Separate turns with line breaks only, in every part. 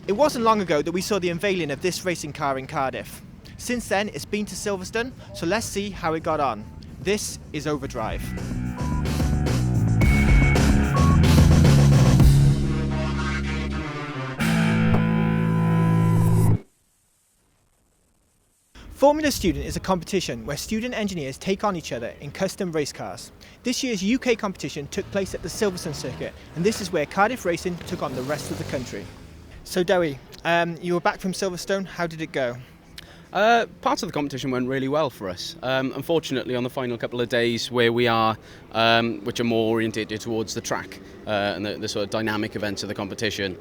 It wasn't long ago that we saw the unveiling of this racing car in Cardiff. Since then, it's been to Silverstone, so let's see how it got on. This is Overdrive. Formula Student is a competition where student engineers take on each other in custom race cars. This year's UK competition took place at the Silverstone circuit, and this is where Cardiff Racing took on the rest of the country. So Daryl, you were back from Silverstone. How did it go?
Part of the competition went really well for us. Unfortunately, on the final couple of days where we are, which are more orientated towards the track and the sort of dynamic events of the competition,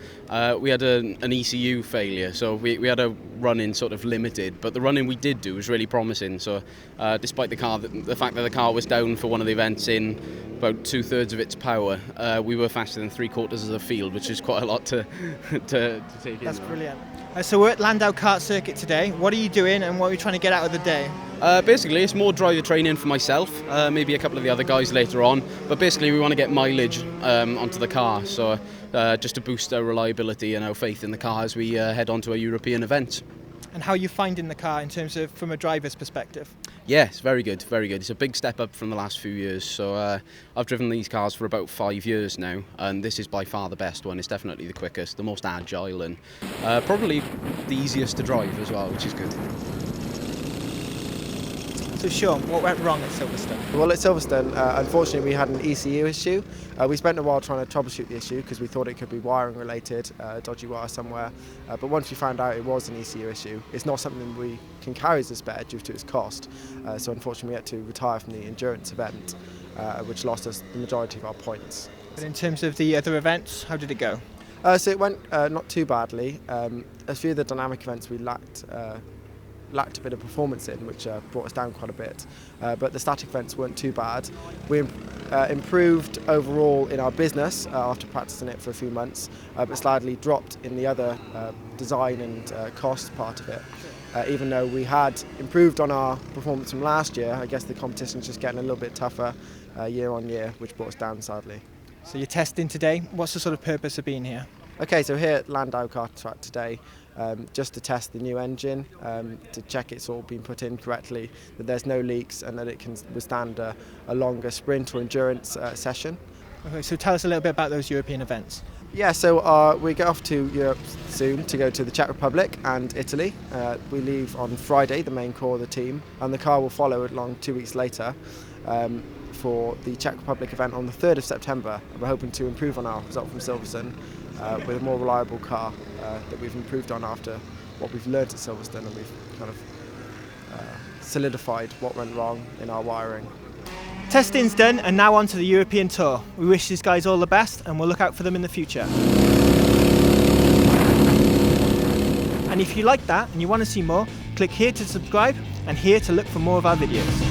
we had an ECU failure. So we had a run-in sort of limited, but the run-in we did do was really promising. So despite the fact that the car was down for one of the events in about 2/3 of its power, we were faster than 3/4 of the field, which is quite a lot to take in.
That's brilliant. So we're at Llandow kart circuit today. What are you doing and what are you trying to get out of the day?
Basically, it's more driver training for myself, maybe a couple of the other guys later on. But basically, we want to get mileage onto the car, so just to boost our reliability and our faith in the car as we head on to a European event.
And how are you finding the car in terms of from a driver's perspective?
Yes, very good, very good. It's a big step up from the last few years. So I've driven these cars for about 5 years now, and this is by far the best one. It's definitely the quickest, the most agile, and probably the easiest to drive as well, which is good.
So Sean, what went wrong at Silverstone?
Well, at Silverstone, unfortunately, we had an ECU issue. We spent a while trying to troubleshoot the issue because we thought it could be wiring related, dodgy wire somewhere. But once we found out it was an ECU issue, it's not something we can carry as a spare due to its cost. So unfortunately, we had to retire from the endurance event, which lost us the majority of our points.
But in terms of the other events, how did it go?
So it went not too badly. A few of the dynamic events we lacked a bit of performance in, which brought us down quite a bit. But the static events weren't too bad. We improved overall in our business after practicing it for a few months, but slightly dropped in the other design and cost part of it. Even though we had improved on our performance from last year, I guess the competition's just getting a little bit tougher year on year, which brought us down sadly.
So you're testing today. What's the sort of purpose of being here?
Okay, so here at Llandow kart track today, just to test the new engine, to check it's all been put in correctly, that there's no leaks and that it can withstand a longer sprint or endurance session.
Okay, so tell us a little bit about those European events.
Yeah, so we get off to Europe soon to go to the Czech Republic and Italy. We leave on Friday, the main core of the team, and the car will follow along 2 weeks later for the Czech Republic event on the 3rd of September. We're hoping to improve on our result from Silverstone with a more reliable car that we've improved on after what we've learned at Silverstone, and we've kind of solidified what went wrong in our wiring.
Testing's done, and now on to the European Tour. We wish these guys all the best, and we'll look out for them in the future. And if you like that and you want to see more, click here to subscribe and here to look for more of our videos.